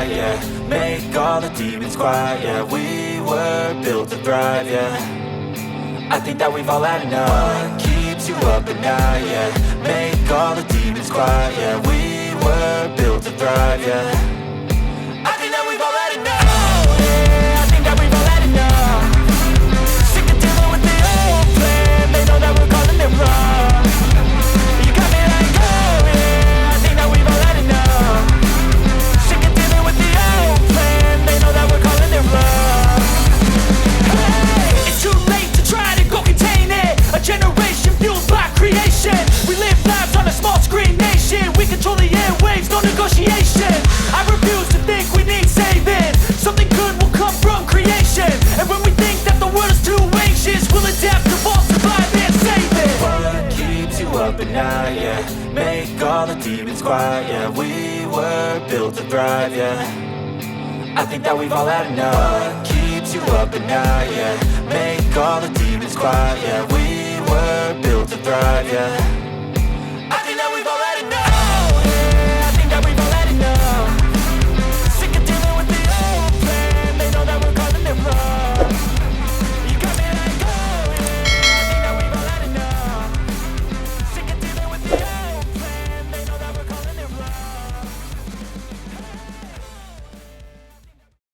night, yeah. Make all the demons quiet, yeah. We were built to thrive, yeah. I think that we've all had enough. What keeps you up at night, yeah. Make all the demons quiet, yeah. We were built to thrive, yeah. I think that we've all had enough. Oh, yeah, I think that we've all had enough. Sick of dealing with the old plan. They know that we're calling it wrong. You got me like, oh yeah, I think that we've all had enough. Sick of dealing with the old plan. They know that we're calling it wrong. Hey, it's too late to try to go contain it. A generation fueled by creation. We live lives on a small screen nation. We control the airwaves, no negotiation. I refuse to think we need saving. Something good will come from creation. And when we think that the world is too anxious, we'll adapt, evolve, survive and save it. What keeps you up at night, yeah. Make all the demons quiet, yeah. We were built to thrive, yeah. I think that we've all had enough. What keeps you up at night, yeah. Make all the demons quiet, yeah. We were built to thrive, yeah.